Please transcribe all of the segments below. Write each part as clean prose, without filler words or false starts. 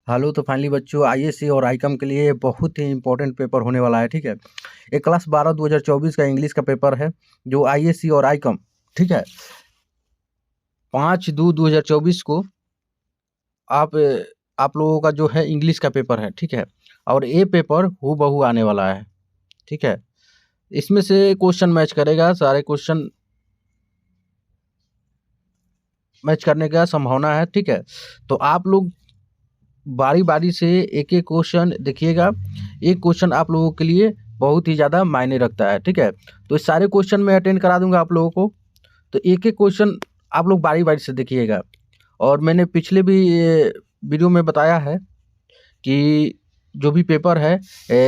Hello. तो finally बच्चों ISC और आईकॉम के लिए बहुत ही इंपॉर्टेंट पेपर होने वाला है। ठीक है, एक क्लास 12 2024 का इंग्लिश का पेपर है जो आईएससी और आईकॉम, ठीक है, 5/2/2024 को आप लोगों का जो है इंग्लिश का पेपर है। ठीक है, और ये पेपर हूबहू आने वाला है। ठीक है, इसमें से क्वेश्चन मैच करेगा, सारे क्वेश्चन मैच करने का संभावना है। ठीक है, तो आप लोग बारी बारी से एक एक क्वेश्चन देखिएगा। एक क्वेश्चन आप लोगों के लिए बहुत ही ज़्यादा मायने रखता है। ठीक है, तो इस सारे क्वेश्चन मैं अटेंड करा दूंगा आप लोगों को। तो एक एक क्वेश्चन आप लोग बारी बारी से देखिएगा। और मैंने पिछले भी वीडियो में बताया है कि जो भी पेपर है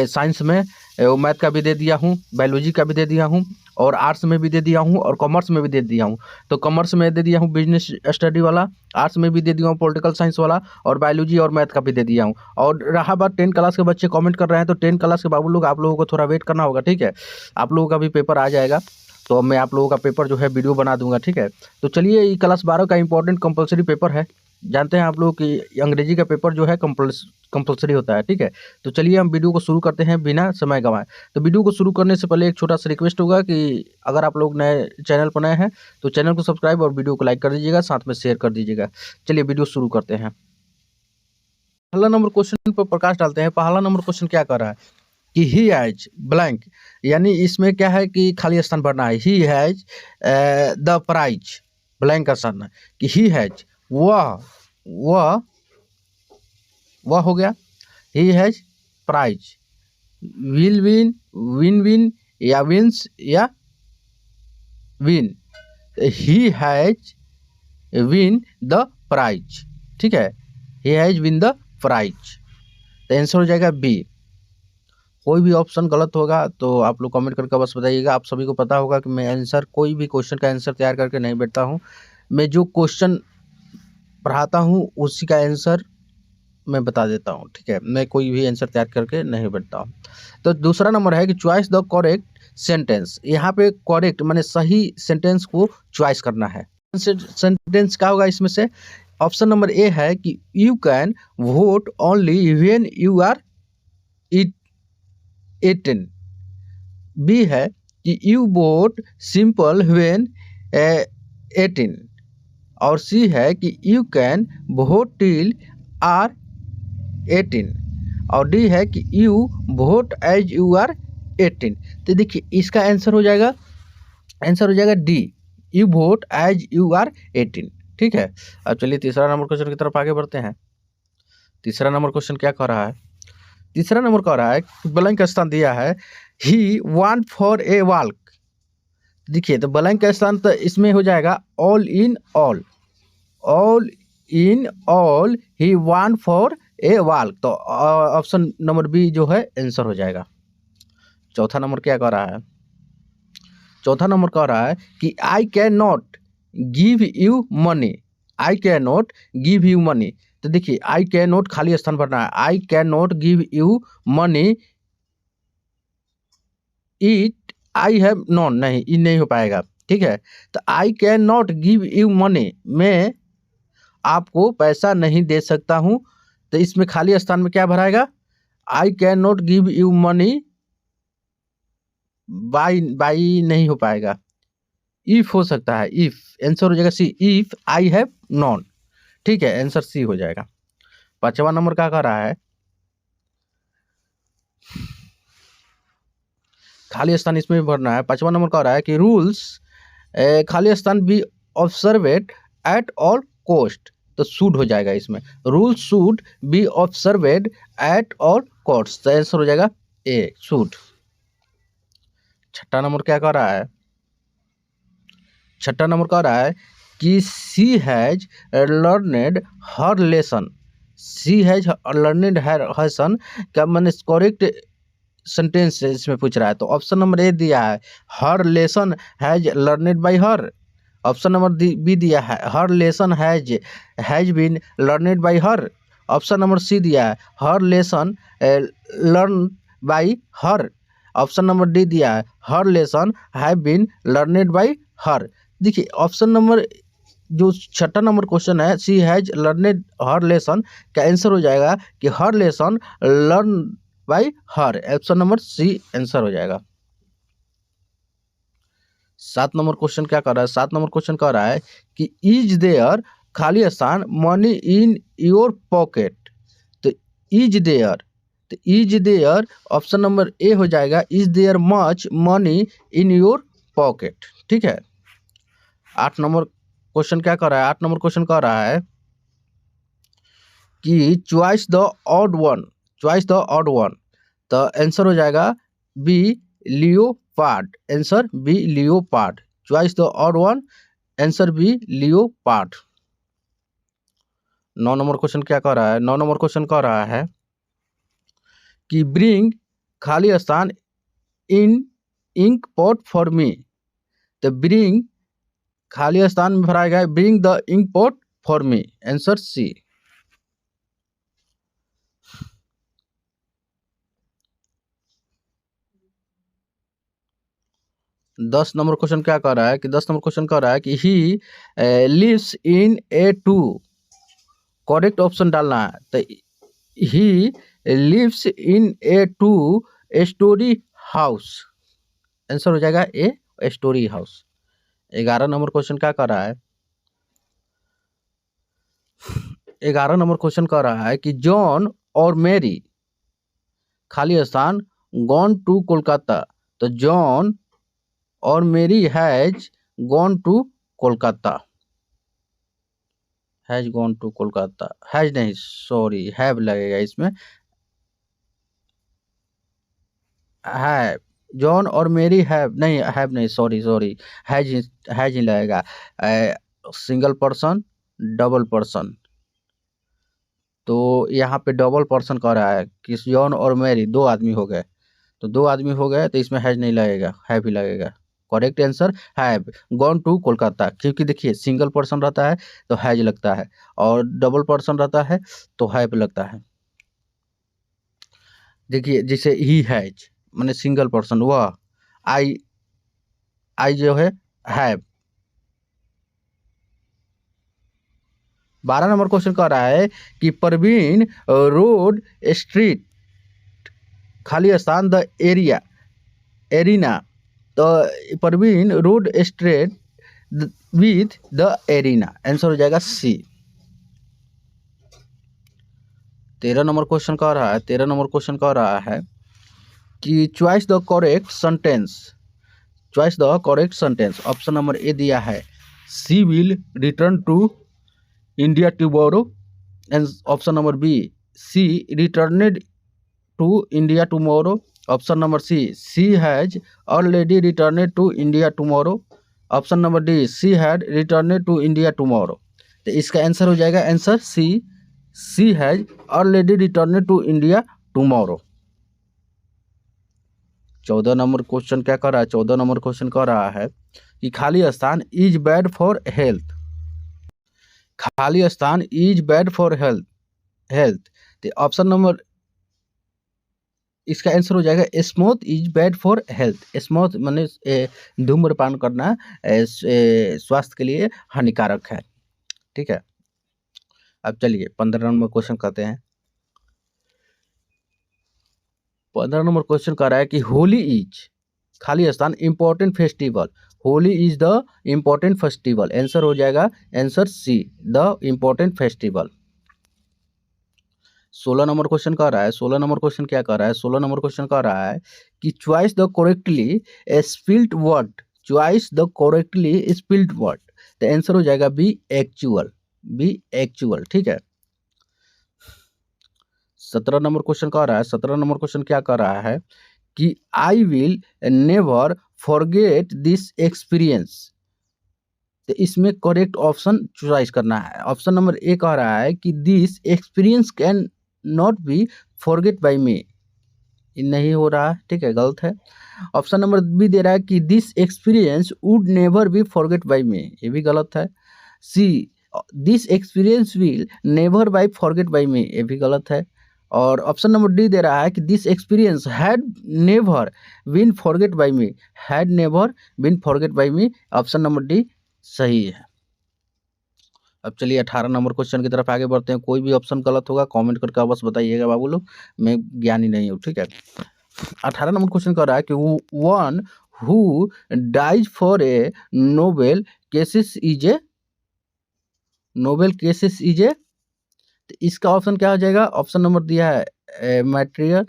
साइंस में वो मैथ का भी दे दिया हूँ, बायोलॉजी का भी दे दिया हूँ, और आर्ट्स में भी दे दिया हूँ, और कॉमर्स में भी दे दिया हूँ। तो कॉमर्स में दे दिया हूँ बिजनेस स्टडी वाला, आर्ट्स में भी दे दिया हूँ पॉलिटिकल साइंस वाला, और बायोलॉजी और मैथ का भी दे दिया हूँ। और रहा बात 10 क्लास के बच्चे कमेंट कर रहे हैं, तो 10 क्लास के बाबू लोग आप लोगों को थोड़ा वेट करना होगा। ठीक है, आप लोगों का भी पेपर आ जाएगा, तो मैं आप लोगों का पेपर जो है वीडियो बना दूंगा। ठीक है, तो चलिए, ये क्लास 12 का इंपॉर्टेंट कंपलसरी पेपर है। जानते हैं आप लोग कि अंग्रेजी का पेपर जो है कंपलसरी होता है। ठीक है, तो चलिए हम वीडियो को शुरू करते हैं बिना समय गंवाए। तो वीडियो को शुरू करने से पहले एक छोटा सा रिक्वेस्ट होगा कि अगर आप लोग नए चैनल पर नए हैं तो चैनल को सब्सक्राइब और वीडियो को लाइक कर दीजिएगा, साथ में शेयर कर दीजिएगा। चलिए वीडियो शुरू करते हैं। पहला नंबर क्वेश्चन पर प्रकाश डालते हैं। पहला नंबर क्वेश्चन क्या कर रहा है कि ही हैज ब्लैंक, यानी इसमें क्या है कि खाली स्थान भरना है। He has the prize, blank का स्थान है कि ही हैज, वह हो गया। He has prize, will win, win या विंस या win. He has win the prize. ठीक है, he has win the prize. तो आंसर हो जाएगा बी। कोई भी ऑप्शन गलत होगा तो आप लोग कमेंट करके बस बताइएगा। आप सभी को पता होगा कि मैं आंसर, कोई भी क्वेश्चन का आंसर तैयार करके नहीं बैठता हूँ। मैं जो क्वेश्चन पढ़ाता हूँ उसी का आंसर मैं बता देता हूँ। ठीक है, मैं कोई भी आंसर तैयार करके नहीं बैठता हूँ। तो दूसरा नंबर है कि चॉइस द करेक्ट सेंटेंस। यहाँ पे करेक्ट माने सही सेंटेंस को चॉइस करना है। सेंटेंस क्या होगा इसमें से? ऑप्शन नंबर ए है कि you can vote only when you are 18। B है कि यू वोट सिंपल व्हेन 18। और सी है कि you can vote till are 18। और डी है कि you vote as you are 18। तो देखिए इसका आंसर हो जाएगा D, you vote as you are 18। ठीक है, अब चलिए तीसरा नंबर क्वेश्चन की तरफ आगे बढ़ते हैं। तीसरा नंबर क्वेश्चन क्या कह रहा है? तीसरा नंबर कह रहा है ब्लैंक का स्थान दिया है he want for a walk. देखिए तो ब्लैंक का स्थान तो इसमें हो जाएगा all in all, all in all he want for a walk. तो ऑप्शन नंबर बी जो है आंसर हो जाएगा। चौथा नंबर क्या कह रहा है? चौथा नंबर कह रहा है कि आई can not give you money, I can not give you money. तो देखिए आई कैन नॉट खाली स्थान भरना है। आई can not give you money it I have non, नहीं ये नहीं हो पाएगा। ठीक है, तो आई can not give you money, मैं आपको पैसा नहीं दे सकता हूं। तो इसमें खाली स्थान में क्या भराएगा? I can not give you money बाई नहीं हो पाएगा, इफ हो सकता है, इफ। आंसर हो जाएगा सी, इफ आई हैव नॉन। ठीक है, आंसर सी हो जाएगा। पांचवा नंबर क्या कह रहा है? खाली स्थान इसमें भी भरना है। पांचवा नंबर कह रहा है कि रूल्स खाली स्थान be observed at all cost. तो शुड हो जाएगा इसमें, rule should be observed at all cost. तो आंसर हो जाएगा ए, शुड। छठा नंबर क्या कह रहा है? छठा नंबर कह रहा है कि she has learned her lesson. She has learned her lesson क्या मैंने करेक्ट सेंटेंस इसमें पूछ रहा है। तो ऑप्शन नंबर ए दिया है her lesson has learned by her. Option number B दिया है her lesson has been learned by her. Option number C दिया है her lesson learn by her. Option number D दिया है her lesson have been learned by her. देखिए option number जो छठा नंबर क्वेश्चन है, she has learned her lesson, का आंसर हो जाएगा कि her lesson learn by her. Option number C answer हो जाएगा। 7 नंबर क्वेश्चन क्या कर रहा है? 7 नंबर क्वेश्चन कह रहा है कि इज देयर, खाली स्थान, मनी इन योर पॉकेट। तो इज देयर, तो is there option number A हो जाएगा, is there much money in your pocket. ठीक है। 8 नंबर क्वेश्चन क्या कर रहा है? 8 नंबर क्वेश्चन कह रहा है कि choice the odd one, choice the odd one. तो आंसर हो जाएगा B leopard. Answer B leopard. Choice the odd one, answer B leopard. 9 number question क्या कह रहा है? 9 नंबर क्वेश्चन कह रहा है कि ब्रिंग, खाली स्थान, in ink pot for me. तो ब्रिंग, खाली स्थान में भराया गया, bring the ink pot for me. Answer C. 10 number question क्या कह रहा है कि 10 नंबर क्वेश्चन कह रहा है कि he lives in a two, correct option डालना है। तो he lives in a two storey house. Answer हो जाएगा a storey house. 11 number question क्या कर रहा है? 11 नंबर क्वेश्चन कह रहा है कि जॉन और मैरी, खाली स्थान, गॉन टू कोलकाता। तो जॉन और Mary has gone to Kolkata. Has gone to Kolkata, has नहीं, सॉरी, हैव लगेगा इसमें। हैव, जॉन और मैरी हैव नहीं, हैव नहीं, सॉरी सॉरी, हैज ही लगेगा। Single person, double person. तो यहाँ पे डबल पर्सन कह रहा है कि जॉन और मैरी दो आदमी हो गए। तो दो आदमी हो गए तो इसमें हैज नहीं लगेगा, हैव ही लगेगा। Correct answer have gone to Kolkata. क्योंकि देखिए सिंगल पर्सन रहता है तो हैज लगता है, और डबल पर्सन रहता है तो हैव लगता है। देखिए जैसे ही हैज माने सिंगल पर्सन, वह, आई, आई जो है हैव। 12 नंबर क्वेश्चन कह रहा है कि परवीन रोड स्ट्रीट, खाली स्थान, द एरिया, एरिना। तो Parveen rode street with the arena. Answer हो जाएगा सी। 13 नंबर क्वेश्चन कह रहा है, 13 नंबर क्वेश्चन कह रहा है कि choice the correct sentence, choice the correct sentence. Option number A दिया है, she will return to India tomorrow. Option number B, she returned to India tomorrow. Option number C has already returned to India tomorrow. Option number D, she had returned to India tomorrow. तो इसका answer हो जाएगा answer she has already returned to India tomorrow. 14 number question क्या कर रहा है? 14 number question कह रहा है कि खाली स्थान, इज बैड फॉर हेल्थ। खाली स्थान, इज बैड फॉर हेल्थ। तो ऑप्शन नंबर, इसका आंसर हो जाएगा smoke is bad for health. Smoke माने धूम्रपान करना स्वास्थ्य के लिए हानिकारक है। ठीक है। अब चलिए 15 नंबर क्वेश्चन करते हैं। 15 नंबर क्वेश्चन कह रहा है कि होली इज, खाली स्थान, important festival. Holi is the important festival. Answer हो जाएगा answer C, the important festival. 16 number question कह रहा है, 16 नंबर क्वेश्चन क्या कह रहा है? 16 नंबर क्वेश्चन कह रहा है कि choice the correctly spelled word, choice the correctly spelled word. तो आंसर हो जाएगा बी एक्चुअल, बी एक्चुअल। ठीक है। 17 नंबर क्वेश्चन कह रहा है, 17 नंबर क्वेश्चन क्या कह रहा है कि I will never forget this experience. तो इसमें करेक्ट ऑप्शन चॉइस करना है। ऑप्शन नंबर ए कह रहा है कि this experience can not be forget by me. नहीं हो रहा है, ठीक है, गलत है। ऑप्शन नंबर बी दे रहा है कि this experience would never be forget by me. ये भी गलत है। C, this experience will never by forget by me. ये भी गलत है। और ऑप्शन नंबर डी दे रहा है कि this experience had never been forget by me, had never been forget by me. Option number D सही है। अब चलिए 18 नंबर क्वेश्चन की तरफ आगे बढ़ते हैं। कोई भी ऑप्शन गलत होगा कमेंट करके बस बताइएगा बाबू लोग, मैं ज्ञानी नहीं हूँ, ठीक है। 18 नंबर क्वेश्चन कह रहा है कि one who dies for a noble cases is a, noble cases is a, तो इसका ऑप्शन क्या हो जाएगा? ऑप्शन नंबर दिया है मैट्रियर,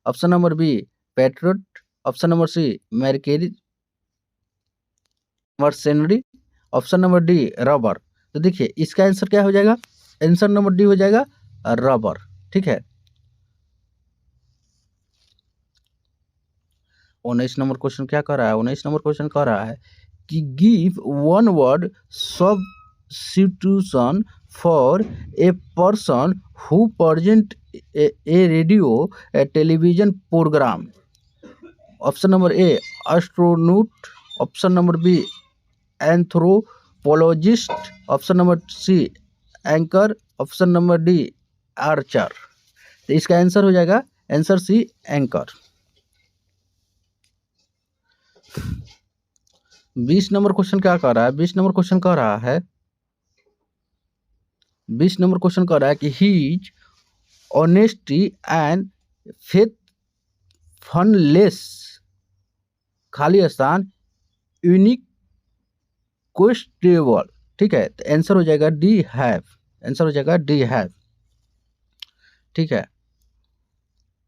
option number B patriot, option number C मैर्केरी mercenary, option number D rubber. तो देखिए इसका आंसर क्या हो जाएगा? आंसर नंबर डी हो जाएगा रबर, ठीक है। 19 नंबर क्वेश्चन क्या कर रहा है? 19 नंबर क्वेश्चन कह रहा है कि give one word substitution for a person who present a radio television programme. Option number A astronaut, option number B anthropologist, option number C anchor, option number D archer. तो इसका answer हो जाएगा answer C anchor. 20 number question क्या कह रहा है? 20 number question कह रहा है 20 नंबर क्वेश्चन कह रहा है कि हीज ऑनेस्टी एंड फेथफुलनेस, खाली स्थान यूनिक क्वेश्चनेबल, ठीक है। तो आंसर हो जाएगा डी हैव, आंसर हो जाएगा डी हैव, ठीक है।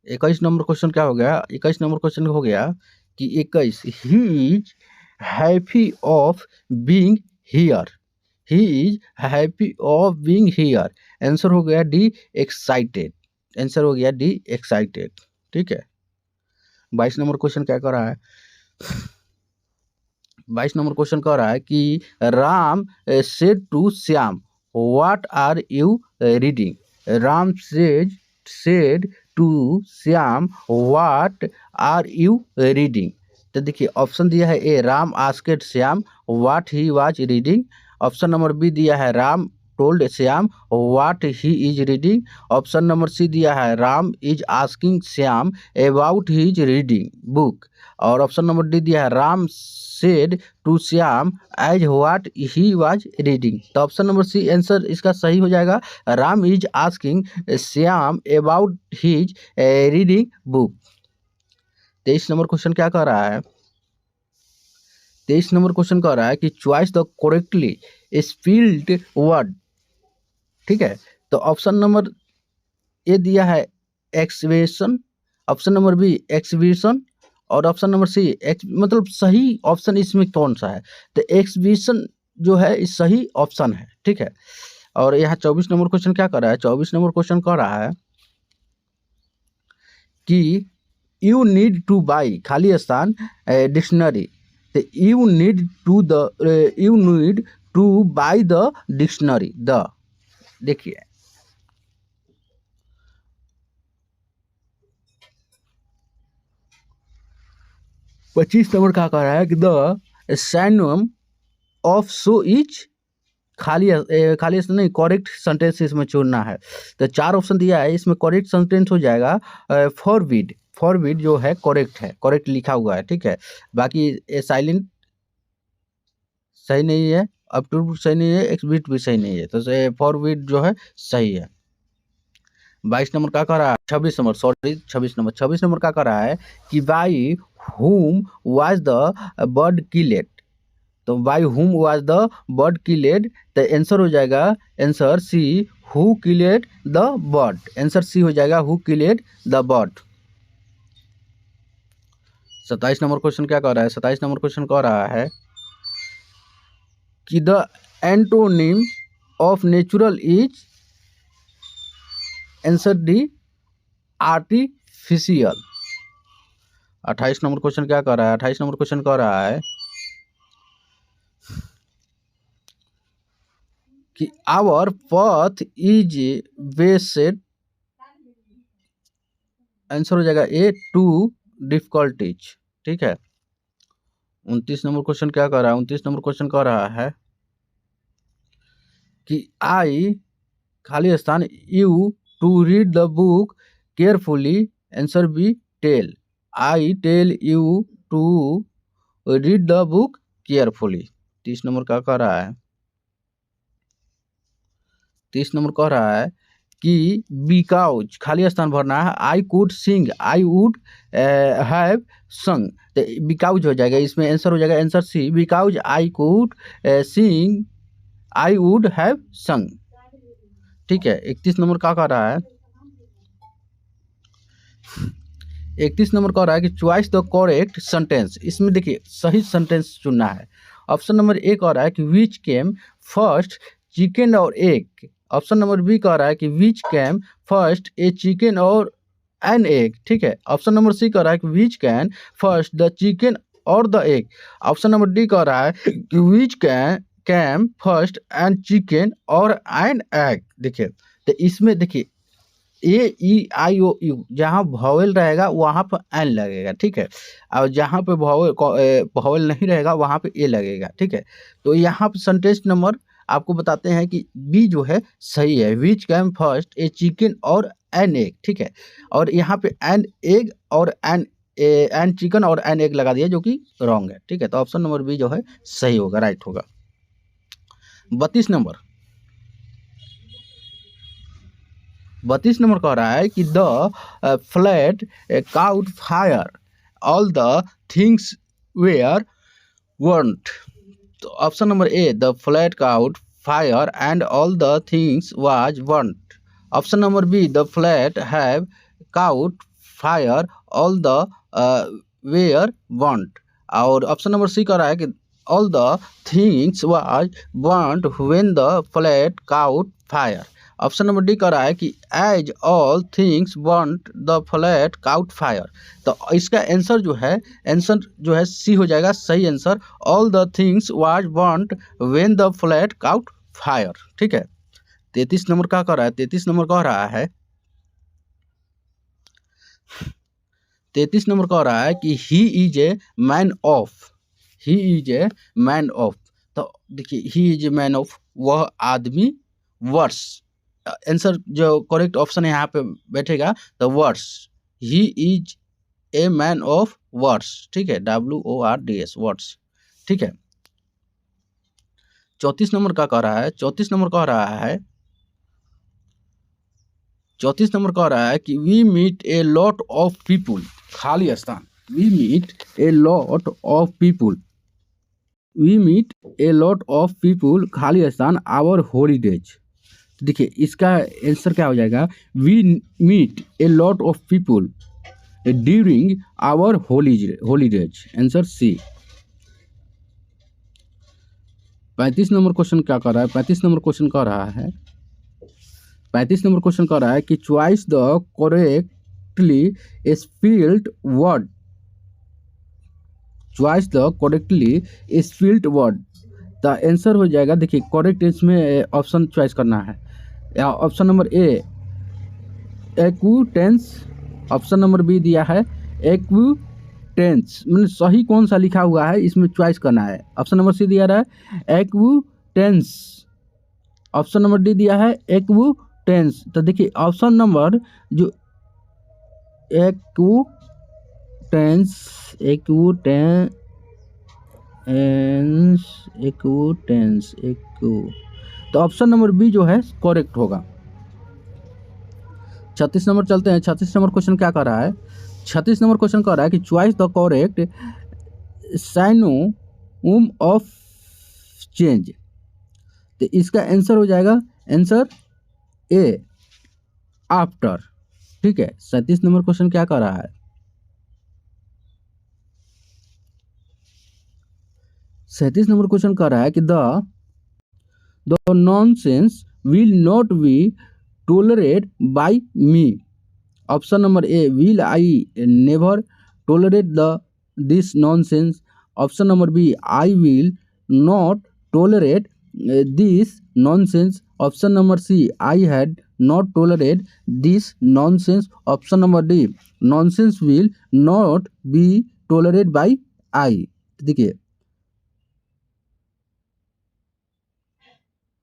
21 नंबर क्वेश्चन क्या हो गया? 21 नंबर क्वेश्चन हो गया कि 21 he is happy of being here, he is happy of being here. Answer हो गया डी एक्साइटेड, आंसर हो गया डी एक्साइटेड, ठीक है। 22 नंबर क्वेश्चन क्या कर रहा है? 22 नंबर क्वेश्चन कह रहा है कि Ram said to Shyam what are you reading. Ram said to Shyam what are you reading. तो देखिए ऑप्शन दिया है A Ram asked Shyam what he was reading, option number B दिया है Ram told Shyam what he is reading, option number C दिया है Ram is asking Shyam about his reading book, और option number D दिया है Ram said to Shyam as what he was reading. तो option number C answer इसका सही हो जाएगा, Ram is asking Shyam about his reading book. 23 number question क्या कह रहा है? 23 नंबर क्वेश्चन कह रहा है कि choice the correctly spelled word, ठीक है। तो ऑप्शन नंबर ए दिया है excavation, option number B exhibition, और ऑप्शन नंबर सी मतलब सही ऑप्शन इसमें कौन सा है? तो एक्सबिशन जो है इस सही ऑप्शन है, ठीक है। और यहाँ 24 नंबर क्वेश्चन क्या कर रहा है? 24 नंबर क्वेश्चन कह रहा है कि यू नीड टू बाई खाली स्थान डिक्शनरी। तो you need two by the dictionary the, देखिए 25 नंबर क्या कह रहा है कि द सैनम ऑफ सो इज, खाली नहीं करेक्ट सेंटेंस इसमें चुनना है। तो 4 ऑप्शन दिया है, इसमें करेक्ट सेंटेंस हो जाएगा फॉरबिड, फॉरबिड जो है करेक्ट है, करेक्ट लिखा हुआ है, ठीक है। बाकी ए साइलेंट सही नहीं है, अप टू सही नहीं है, एक्सबिट भी सही नहीं है, तो फॉरबिड जो है सही है। 22 नंबर क्या कह रहा है? 26 नंबर क्या कह रहा है कि by whom was the bird killed। तो by whom was the bird killed, तो आंसर हो जाएगा answer C who killed the bird, answer C हो जाएगा who killed the bird। 27 number question क्या कह रहा है? 27 नंबर क्वेश्चन कह रहा है कि the antonym of natural is, answer D artificial. 28 number question क्या कह रहा है? 28 नंबर क्वेश्चन कह रहा है कि आवर पथ इज बेस्ड, आंसर हो जाएगा ए टू डिफिकल्टीज, ठीक है। 29 नंबर क्वेश्चन क्या कह रहा है? 29 नंबर क्वेश्चन कह रहा है कि आई खाली स्थान you to read the book carefully, answer B tell, I tell you to read the book carefully. 30 number क्या कह रहा है? 30 नंबर कह रहा है कि बिकाउज खाली स्थान भरना है, I could sing, I would have sung, तो बिकाउज हो जाएगा, इसमें आंसर हो जाएगा answer C, because I could sing I would have sung. ठीक है, 31 नंबर क्या कह रहा है, 31 नंबर कह रहा है कि चॉइस द करेक्ट सेंटेंस, इसमें देखिए सही सेंटेंस चुनना है। ऑप्शन नंबर ए कह रहा है कि which came first chicken or egg, option number B कह रहा है कि which came first a chicken or an egg. ठीक है, ऑप्शन नंबर सी कह रहा है कि which came first the chicken or the egg, option number D कह रहा है कि which came first and chicken or an egg. देखिए तो इसमें देखिए ए ई आई ओ यू, जहाँ वॉवेल रहेगा वहाँ पर एन लगेगा। ठीक है, और जहाँ पे वॉवेल नहीं रहेगा वहाँ पे ए लगेगा। ठीक है, तो यहाँ पे सेंटेंस नंबर आपको बताते हैं कि बी जो है सही है, विच came first a chicken or an egg. ठीक है, और यहाँ पे एन एग और N chicken or an egg लगा दिया जो कि रॉन्ग है। ठीक है, तो ऑप्शन नंबर बी जो है सही होगा, राइट होगा। 32 नंबर कह रहा है कि the flat caught fire all the things were burnt, तो option number A the flat caught fire and all the things was burnt, option number B the flat have caught fire all the were burnt, और option number C कह रहा है कि all the things was burnt when the flat caught fire, option number D कह रहा है कि as all things burnt the flat caught fire, तो इसका आंसर जो है सी हो जाएगा सही answer, all the things was burnt when the flat caught fire. ठीक है, 33 नंबर क्या कह रहा है, 33 नंबर कह रहा है 33 नंबर कह रहा है कि he is a man of, he is a man of, तो देखिए he is a man of, वह आदमी वर्ष, आंसर जो करेक्ट ऑप्शन है यहाँ पे बैठेगा तो words, he is a man of words. ठीक है, WORDS वर्ड्स। ठीक है, 34 नंबर का कह रहा है, 34 नंबर कह रहा है 34 नंबर कह रहा है कि we meet a lot of people, खाली स्थान, we meet a lot of people, we meet a lot of people खाली स्थान आवर हॉलीडेज, देखिए इसका आंसर क्या हो जाएगा, we meet a lot of people during our holidays, answer C. 35 number question क्या कर रहा है, 35 नंबर क्वेश्चन कह रहा है 35 नंबर क्वेश्चन कह रहा है कि choice the correctly spelled word, choice the correctly spelled word, तो आंसर हो जाएगा, देखिए करेक्ट इसमें ऑप्शन चॉइस करना है, option number A acquaintance, option number B दिया है एक्विटेंस, मतलब सही कौन सा लिखा हुआ है इसमें चॉइस करना है, ऑप्शन नंबर सी दिया रहा है एक्विटेंस, ऑप्शन नंबर डी दिया है एक्विटेंस, तो देखिए ऑप्शन नंबर जो एक्विटेंस तो ऑप्शन नंबर बी जो है करेक्ट होगा। 36 नंबर चलते हैं, 36 नंबर क्वेश्चन क्या कर रहा है, 36 नंबर क्वेश्चन कह रहा है कि choice the correct synonym of change, तो इसका आंसर हो जाएगा आंसर ए आफ्टर। ठीक है, 37 नंबर क्वेश्चन क्या कर रहा है, 37 नंबर क्वेश्चन कह रहा है कि the nonsense will not be tolerate by me, option number A will I never tolerate this nonsense, option number B I will not tolerate this nonsense, option number C I had not tolerate this nonsense, option number D nonsense will not be tolerate by I. देखिए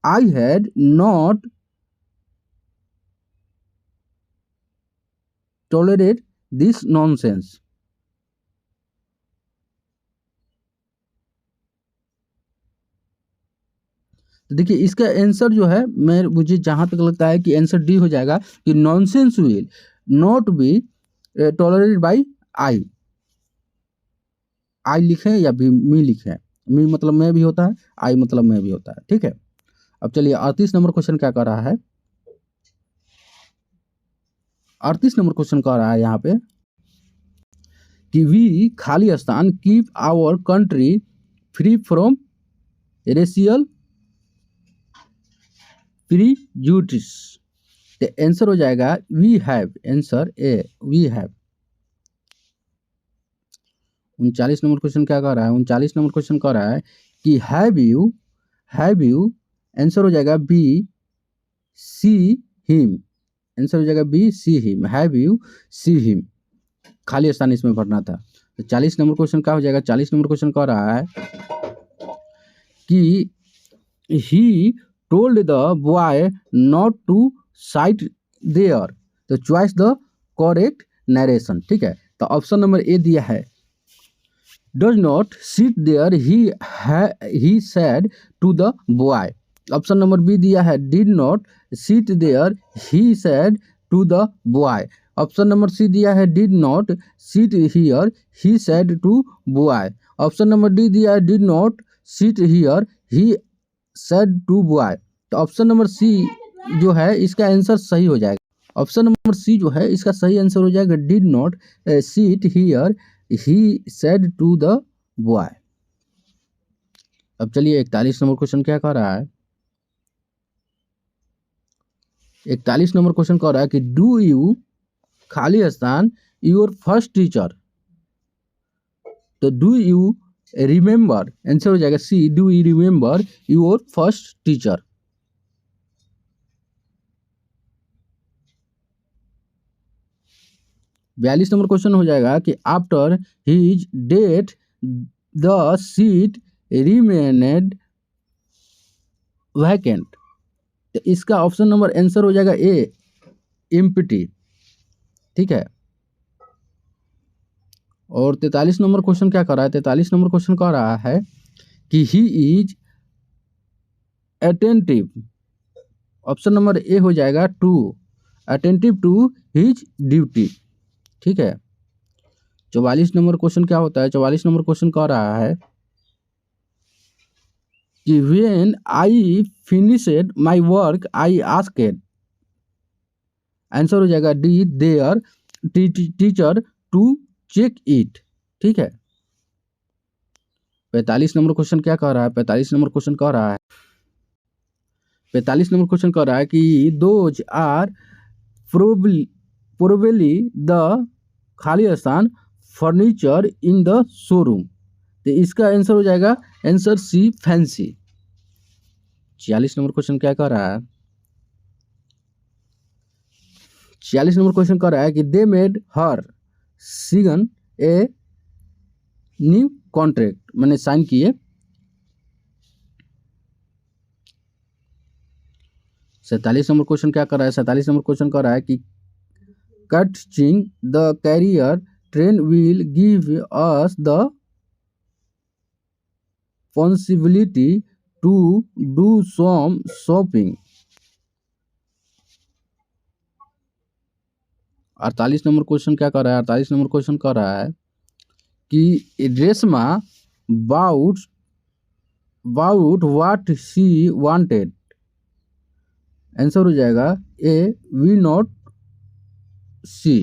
I had not tolerate this nonsense, तो देखिए इसका answer जो है मुझे जहाँ तक लगता है कि आंसर डी हो जाएगा कि nonsense will not be tolerated by I. I लिखें या मी लिखें, मी मतलब मैं भी होता है, आई मतलब मैं भी होता है, ठीक है। अब चलिए 38 नंबर क्वेश्चन क्या कर रहा है, 38 नंबर क्वेश्चन कह रहा है यहाँ पे कि वी खाली स्थान keep our country free from racial prejudice. तो आंसर हो जाएगा we have, answer A we have. 39 number question क्या कह रहा है, 39 नंबर क्वेश्चन कह रहा है कि हैव यू, आंसर हो जाएगा बी सी हिम, आंसर हो जाएगा B see him, have you see him, खाली स्थान इसमें भरना था। तो 40 नंबर क्वेश्चन क्या हो जाएगा, 40 नंबर क्वेश्चन कह रहा है कि he told the boy not to site there. तो चॉइस द करेक्ट नरेशन, ठीक है। तो ऑप्शन नंबर ए दिया है does not sit there he said to the boy. Option number B दिया है did not sit there he said to the boy. Option number C दिया है did not sit here he said to boy. Option number D दिया है did not sit here he said to boy. तो option number C जो है इसका answer सही हो जाएगा। ऑप्शन नंबर सी जो है इसका सही आंसर हो जाएगा did not sit here he said to the boy. अब चलिए 41 नंबर क्वेश्चन क्या कह रहा है, 41 नंबर क्वेश्चन कह रहा है कि डू यू खाली स्थान योर फर्स्ट टीचर। तो डू यू रिमेंबर, आंसर हो जाएगा C do you remember your first teacher. बयालीस नंबर क्वेश्चन हो जाएगा कि after his death the seat remained vacant. तो इसका ऑप्शन नंबर आंसर हो जाएगा ए एम्प्टी, ठीक है। और 43 नंबर क्वेश्चन क्या कर रहा है, 43 नंबर क्वेश्चन कह रहा है कि he is attentive. Option number A हो जाएगा to, attentive to his duty, ठीक है। 44 नंबर क्वेश्चन क्या होता है, 44 नंबर क्वेश्चन कह रहा है कि when I finished my work I asked. Answer हो जाएगा D their teacher to check it, ठीक है। 45 नंबर क्वेश्चन क्या कह रहा है, 45 नंबर क्वेश्चन कह रहा है 45 नंबर क्वेश्चन कह रहा है कि दोज आर प्रोबेबली द खाली स्थान फर्नीचर इन द शोरूम। तो इसका आंसर हो जाएगा answer C fancy. 46 number question क्या कह रहा है, 46 नंबर क्वेश्चन कह रहा है कि they made her sign a new contract, मैंने साइन किए। 47 नंबर क्वेश्चन क्या कर रहा है, 47 नंबर क्वेश्चन कर रहा है कि catching the carrier train will give us the possibility to do some shopping. 48 number question क्या कर रहा है, 48 नंबर क्वेश्चन कर रहा है कि Reshma bought what she wanted. Answer हो जाएगा A we not C.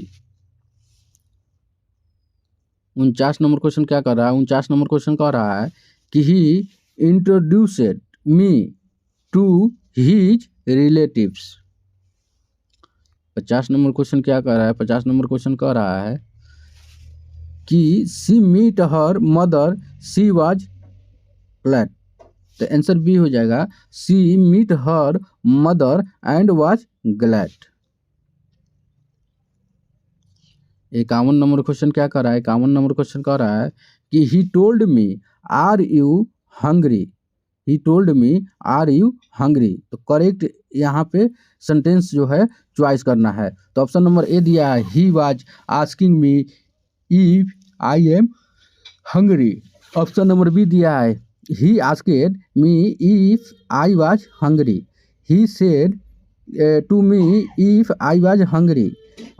49 number question क्या कर रहा है, 49 नंबर क्वेश्चन कह रहा है कि he introduced me to his relatives. 50 number question क्या कर रहा है, 50 नंबर क्वेश्चन कह रहा है कि she meet her mother she was glad. तो आंसर बी हो जाएगा she meet her mother and was glad. 51 number question क्या कर रहा है, 51 नंबर क्वेश्चन कह रहा है कि he told me are you hungry, he told me are you hungry. तो करेक्ट यहाँ पे सेंटेंस जो है चॉइस करना है। तो ऑप्शन नंबर ए दिया है he was asking me if I am hungry. Option number B दिया है he asked me if I was hungry. He said to me if I was hungry.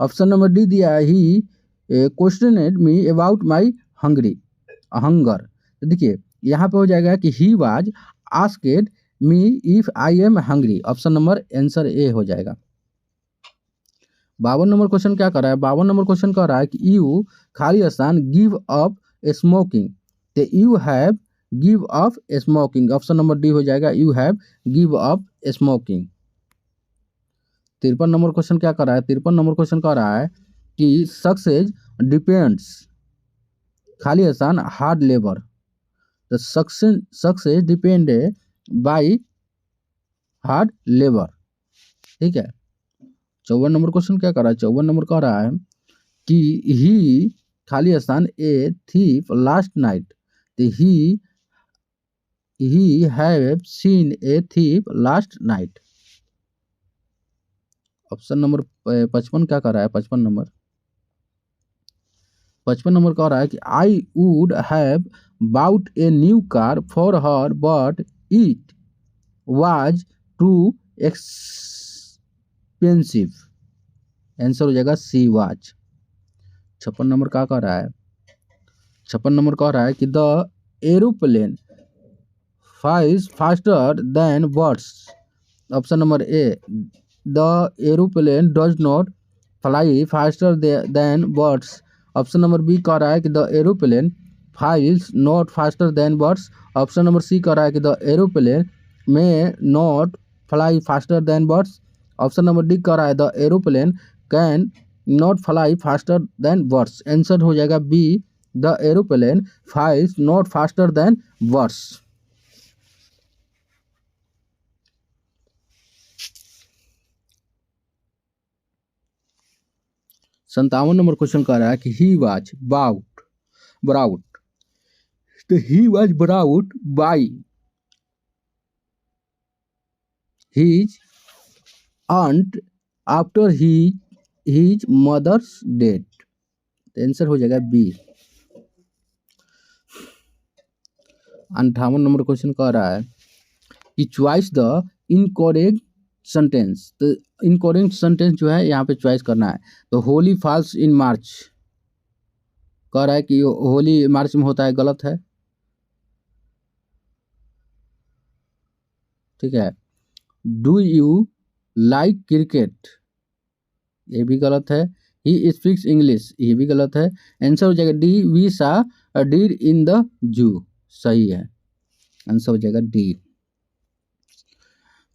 Option number D दिया है he questioned me about my hunger. तो देखिए यहाँ पे हो जाएगा कि he was asked me if I am hungry. Option number answer A हो जाएगा। 52 नंबर क्वेश्चन क्या कर रहा है? 52 नंबर क्वेश्चन कह रहा है कि यू खाली स्थान गिव अप स्मोकिंग। तो you have give up smoking. Option number D हो जाएगा you have give up smoking. 53 number question क्या कर रहा है? 53 नंबर क्वेश्चन कह रहा है कि सक्सेस डिपेंड्स खाली स्थान हार्ड लेबर। तो success depend by hard labour. ठीक है। 54 नंबर क्वेश्चन क्या कर रहा है? 54 नंबर कह रहा है कि ही खाली स्थान ए थीफ लास्ट नाइट। तो he have seen a thief last night. Option number 55 क्या कर रहा है? 55 नंबर कह रहा है कि I would have bought a new car for her but it was too expensive. Answer हो जाएगा सी वाज। 56 नंबर क्या कह रहा है? 56 नंबर कह रहा है कि the aeroplane flies faster than birds. Option number A the aeroplane does not fly faster than birds. Option number B कह रहा है कि the aeroplane flies not faster than birds. Option number C कह रहा है कि the aeroplane may not fly faster than birds. Option number D कह रहा है the aeroplane can not fly faster than birds. Answer हो जाएगा B the aeroplane flies not faster than birds. 57 number question कह रहा है कि ही वाज ब्राउट। तो he was brought by his aunt after his mother's death. Answer हो जाएगा B. 58 number question कह रहा है कि चॉइस द इनकरेक्ट सेंटेंस। तो इनकरेक्ट सेंटेंस जो है यहाँ पे चॉइस करना है। तो होली फॉल्स इन मार्च कह रहा है कि होली मार्च में होता है, गलत है। ठीक है। डू यू लाइक क्रिकेट, ये भी गलत है। ही स्पीक्स इंग्लिश, ये भी गलत है। आंसर हो जाएगा D we saw deer in the zoo, सही है। आंसर हो जाएगा डी।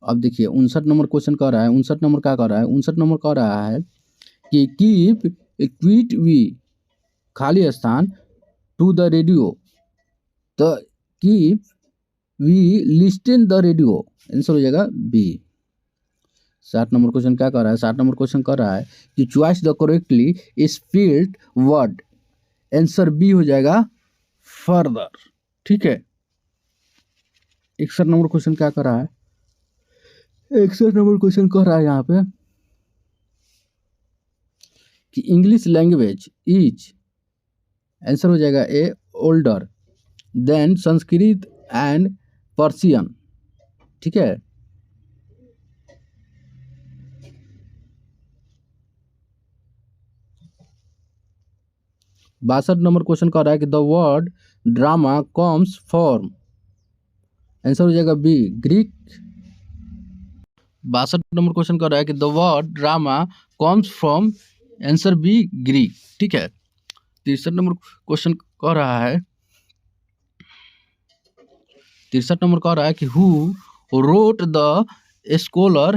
अब देखिए 59 नंबर क्वेश्चन कह रहा है, 59 नंबर क्या कह रहा है? 59 नंबर कह रहा है कि कीप क्विट वी खाली स्थान टू द रेडियो। तो keep we listen the radio. Answer हो जाएगा बी। 60 नंबर क्वेश्चन क्या कर रहा है? 60 नंबर क्वेश्चन कर रहा है कि choice the correctly spelled word. Answer B हो जाएगा फर्दर। ठीक है। 61 नंबर क्वेश्चन क्या कर रहा है? 61 नंबर क्वेश्चन कह रहा है यहाँ पे कि इंग्लिश लैंग्वेज इज, आंसर हो जाएगा A older than Sanskrit and Persian. ठीक है। बासठ नंबर क्वेश्चन कह रहा है कि the word drama comes from. Answer हो जाएगा बी ग्रीक। 62 नंबर क्वेश्चन कह रहा है कि the word drama comes from. Answer B Greek. ठीक है। 63 नंबर क्वेश्चन कह रहा है, 63 नंबर कह रहा है कि who wrote the scholar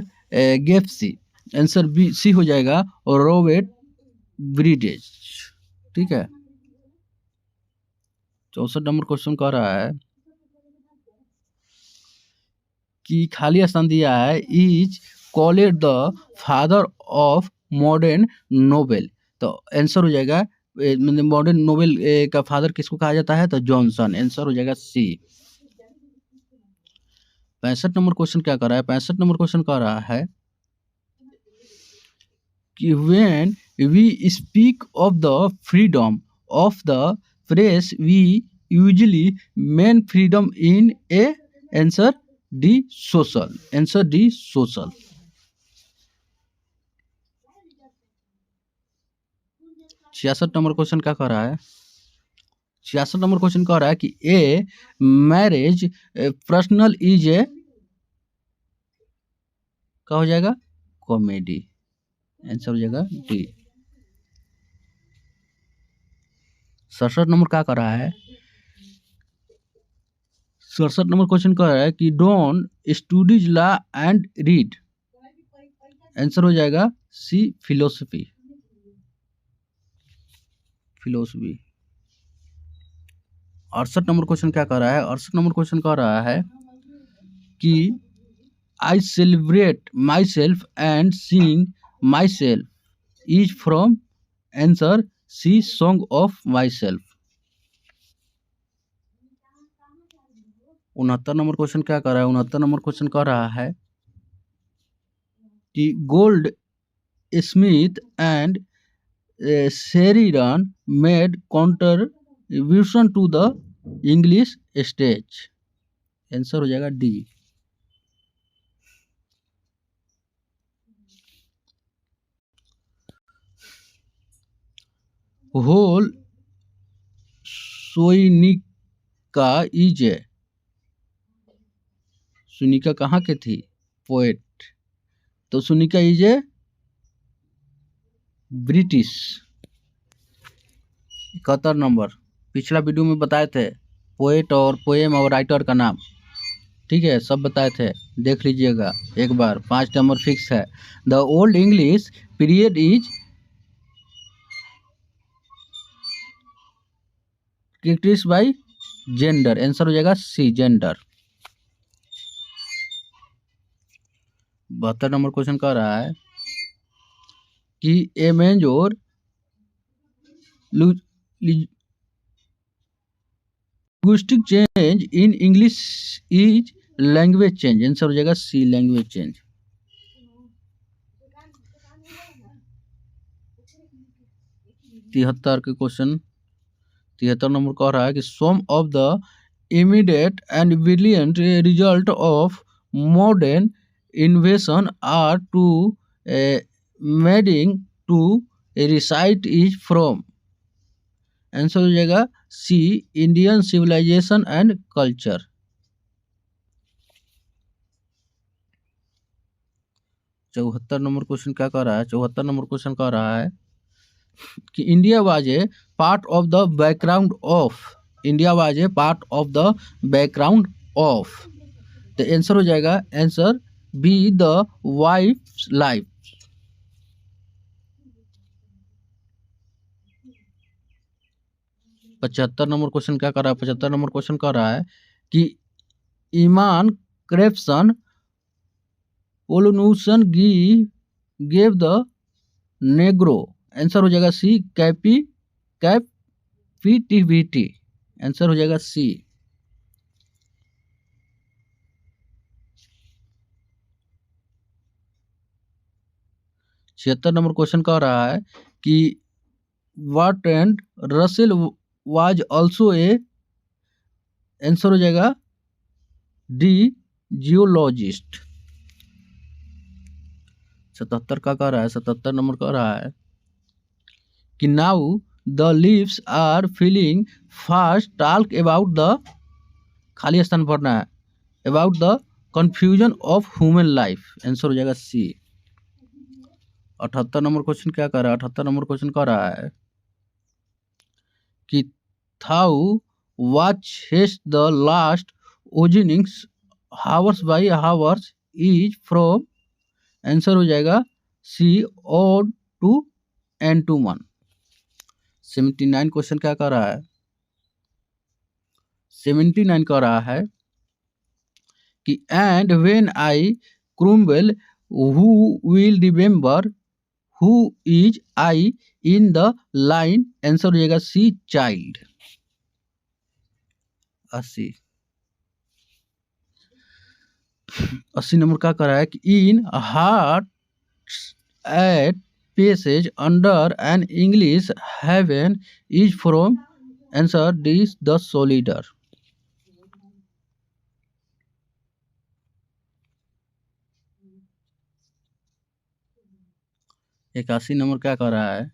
gipsy. Answer B C हो जाएगा रॉबर्ट ब्रिजेस। ठीक है। 64 नंबर क्वेश्चन कह रहा है कि खाली स्थान दिया है is called the father of modern novel. तो आंसर हो जाएगा मॉडर्न नोवेल का फादर किसको कहा जाता है? तो जॉनसन। आंसर हो जाएगा सी। 65 नंबर क्वेश्चन क्या कर रहा है? 65 नंबर क्वेश्चन कह रहा है कि when we speak of the freedom of the press we usually main freedom in a? Answer D, social. Answer D, social. 66 number question क्या कह रहा है? 66 नंबर क्वेश्चन कह रहा है कि a marriage personal is a, क्या हो जाएगा? कॉमेडी। आंसर हो जाएगा डी। 67 नंबर क्या कर रहा है? 67 नंबर क्वेश्चन कह रहा है कि don't studies law and read. Answer हो जाएगा सी, फिलोसफी। फिलोसफी। 68 नंबर क्वेश्चन क्या कह रहा है? 68 नंबर क्वेश्चन कह रहा है कि I celebrate myself and sing myself is from? Answer C, song of myself. 69 number question क्या कर रहा है? 69 नंबर क्वेश्चन कह रहा है कि Goldsmith and Sheridan made contribution to the English stage. Answer हो जाएगा डी। होल सोनिका इज ए? सोनिका कहाँ के थी? पोएट। तो Sonika is a British. 71 number, पिछला वीडियो में बताए थे पोएट और पोएम और राइटर का नाम, ठीक है, सब बताए थे, देख लीजिएगा एक बार। 5 नंबर फिक्स है। The Old English period is characterised by gender. Answer हो जाएगा सी, जेंडर। 72 नंबर क्वेश्चन कह रहा है कि a major linguistic change in English is language change। Answer हो जाएगा सी, लैंग्वेज चेंज। तिहत्तर के क्वेश्चन, 73 नंबर कह रहा है कि some of the immediate and brilliant result of modern invention are to मेडिंग to recite is from. Answer हो जाएगा C, Indian civilization and culture. 74 number question क्या कह रहा है? 74 नंबर क्वेश्चन कह रहा है कि India was a part of the background of. India was a part of the background of. तो आंसर हो जाएगा answer B, the wife's life. 75 number question क्या कर रहा है? 75 नंबर क्वेश्चन कह रहा है कि ईमान क्रेप्सन pollution gave the negro. Answer हो जाएगा सी, कैपिटिविटी। आंसर हो जाएगा सी। छिहत्तर नंबर क्वेश्चन कह रहा है कि Bertrand Russell was also a. Answer हो जाएगा डी, जियोलॉजिस्ट। 77 का कह रहा है? 77 नंबर कह रहा है कि now the leaves are feeling fast talk about the, खाली स्थान भरना है, about the confusion of human life. Answer हो जाएगा सी। 78 नंबर क्वेश्चन क्या कर रहा है? 78 नंबर क्वेश्चन कह रहा है कि थाउ watches the last openings hours by hours is from। Answer हो जाएगा सी, odd to and to 1। 79 question क्या कर रहा है? 79 कह रहा है कि and when I crumble who will remember who is I in the line। Answer हो जाएगा सी, चाइल्ड। 80 नंबर का कर रहा है कि in heart at passes under an English heaven is from. Answer D the soldier. 81 number क्या कह रहा है?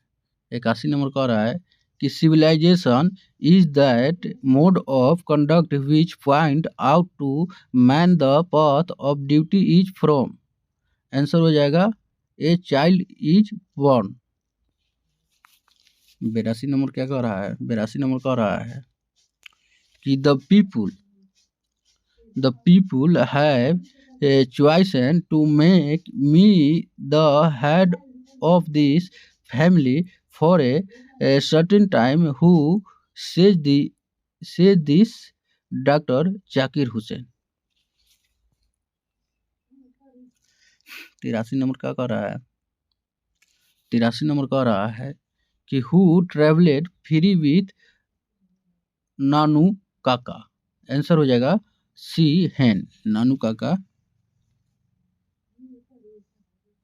81 नंबर कह रहा है कि civilisation is that mode of conduct which point out to man the path of duty is from. Answer हो जाएगा A child is born. 82 number क्या कह रहा है? 82 नंबर कह रहा है कि the people have a choice to make me the head of this family for a certain time. Who says this? Doctor Zakir Hussain. 83 number क्या कह रहा है? 83 नंबर कह रहा है कि हु ट्रेवलेड फ्री विथ नानू काका। आंसर हो जाएगा सी हैन, नानू काका।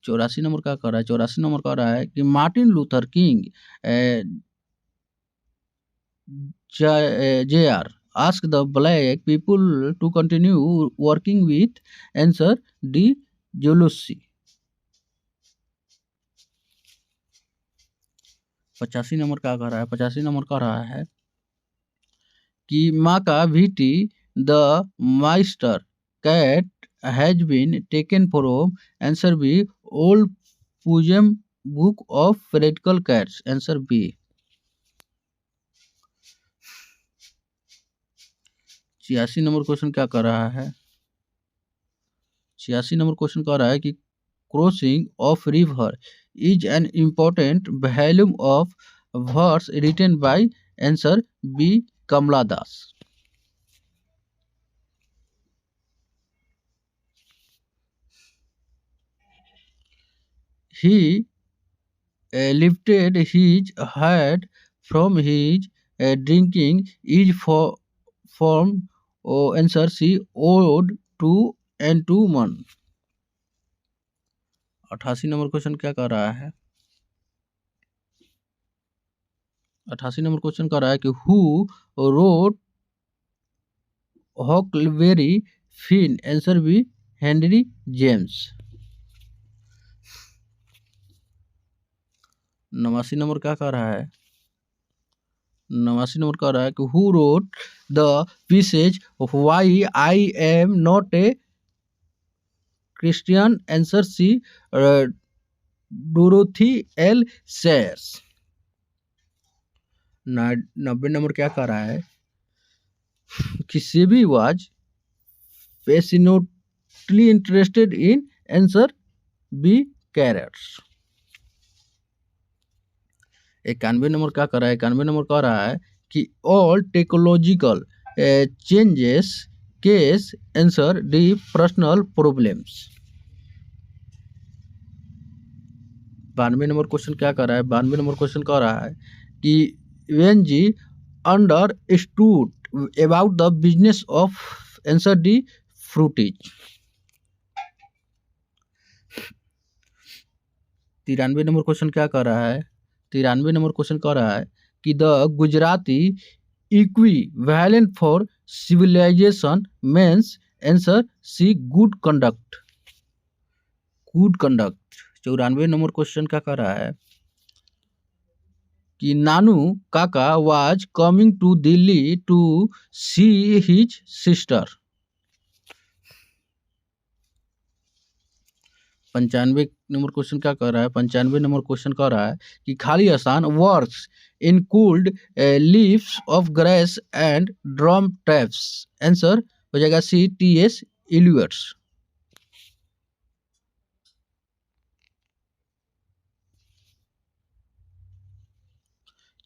84 नंबर क्या कर रहा है? 84 नंबर कह रहा है कि Martin Luther King JR ask the black people to continue working with। Answer D जुलूसी। 85 नंबर क्या कर रहा है? 85 नंबर कह रहा है कि Macavity the mystery cat has been taken from. Answer B old possum book of practical cats. Answer B. 86 number question क्या कर रहा है? 86 नंबर क्वेश्चन कह रहा है कि crossing of river is an important volume of verse written by. Answer B Kamala Das. He lifted his head from his drinking is from answer C owed to and to man। 88 number question क्या कर रहा है? 88 number question कर रहा है कि who wrote Huckleberry Finn. Answer B Henry James. 89 number क्या कह रहा है? 89 नंबर कह रहा है कि who wrote the pieces why I am not a Christian. Answer C Dorothy L Sayers. 90 number क्या कह रहा है कि सेबी was passionately interested in. Answer B carrots. 91 number क्या कर रहा है? 91 नंबर कह रहा है कि all technological changes case. Answer D personal problems. 92 number question क्या कर रहा है? 92 नंबर क्वेश्चन कह रहा है कि when जी understood about the business of। Answer D फ्रूटीज। 93 नंबर क्वेश्चन क्या कर रहा है? 93 नंबर क्वेश्चन कह रहा है कि the Gujarati equivalent for civilisation means. Answer C good conduct. Good conduct. 94 number question क्या कर रहा है कि Nanu Kaka was coming to Delhi to see his sister. 95 number question क्या कर रहा है? 95 नंबर क्वेश्चन कह रहा है कि खाली आसान works in cooled leaves of grass and drum taps. Answer हो जाएगा C T S. Eliot's.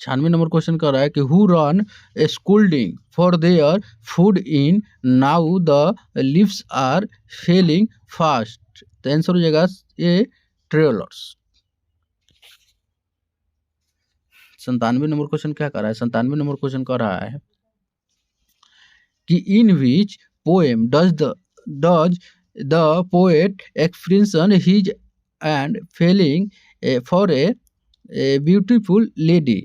96 number question कर रहा है कि who run a schooling for their food in now the leaves are falling fast. तो आंसर हो जाएगा ए ट्रेलर्स। 97 नंबर क्वेश्चन क्या कर रहा है? 97 नंबर क्वेश्चन कर रहा है कि in which poem does the poet expression his and feeling for a beautiful lady.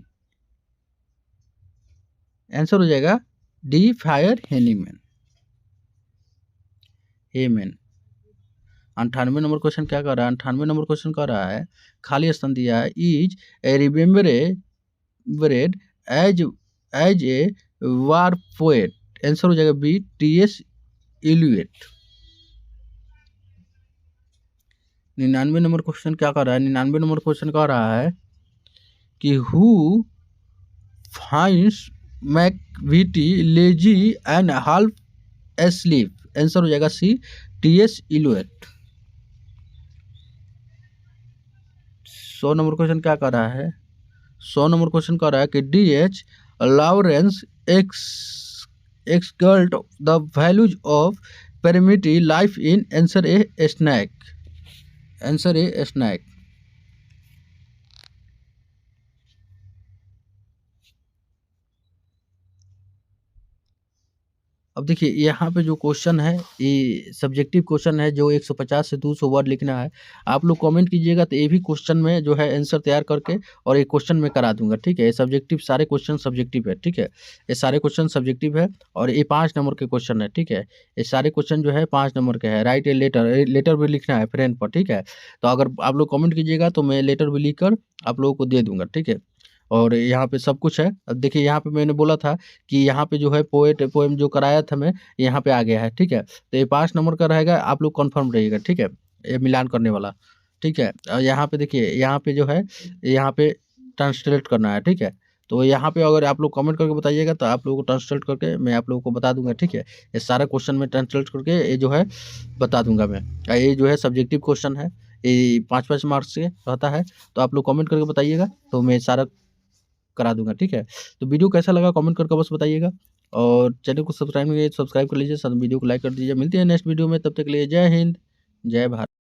Answer हो जाएगा डी फायर हेनीमैन। 98 नंबर क्वेश्चन क्या कर रहा है? 98 नंबर क्वेश्चन कर रहा है, खाली स्थान दिया है, is a remembered as as a war poet. Answer हो जाएगा B T S. Eliot. 99 number question क्या कर रहा है? 99 नंबर क्वेश्चन कह रहा है कि who finds Macavity lazy and half asleep. Answer हो जाएगा C T.S.. Elliot. 100 number question क्या कर रहा है? 100 नंबर क्वेश्चन कर रहा है कि D H. Lawrence exalt the values of primitive life in. Answer A snake. Answer A snake. अब देखिए यहाँ पे जो क्वेश्चन है ये सब्जेक्टिव क्वेश्चन है, जो 150 से 200 वर्ड लिखना है। आप लोग कमेंट कीजिएगा तो ये भी क्वेश्चन में जो है आंसर तैयार करके और एक क्वेश्चन में करा दूंगा, ठीक है। ये सब्जेक्टिव, सारे क्वेश्चन सब्जेक्टिव है, ठीक है। ये सारे क्वेश्चन सब्जेक्टिव है और ये 5 नंबर के क्वेश्चन है, ठीक है। ये सारे क्वेश्चन जो है 5 नंबर के है। राइट ए लेटर, लेटर भी लिखना है फ्रेंड पर, ठीक है। तो अगर आप लोग कमेंट कीजिएगा तो मैं लेटर भी लिख कर आप लोगों को दे दूंगा, ठीक है। और यहाँ पे सब कुछ है। अब देखिए यहाँ पे मैंने बोला था कि यहाँ पे जो है पोएम जो कराया था मैं, यहाँ पे आ गया है, ठीक है। तो ये 5 नंबर का रहेगा, आप लोग कंफर्म रहिएगा, ठीक है। ये मिलान करने वाला, ठीक है। और यहाँ पे देखिए, यहाँ पे जो है, यहाँ पे ट्रांसलेट करना है, ठीक है। तो यहाँ पे अगर आप लोग कमेंट करके बताइएगा तो आप लोगों को ट्रांसलेट करके मैं आप लोगों को बता दूंगा, ठीक है। ये सारा क्वेश्चन में ट्रांसलेट करके ये जो है बता दूंगा मैं। ये जो है सब्जेक्टिव क्वेश्चन है, ये 5-5 मार्क्स से रहता है। तो आप लोग कमेंट करके बताइएगा तो मैं सारा करा दूंगा, ठीक है। तो वीडियो कैसा लगा कमेंट करके बस बताइएगा, और चैनल को सब्सक्राइब नहीं किया तो सब्सक्राइब कर लीजिए, साथ वीडियो को लाइक कर दीजिए। मिलते हैं नेक्स्ट वीडियो में, तब तक के लिए जय हिंद, जय भारत।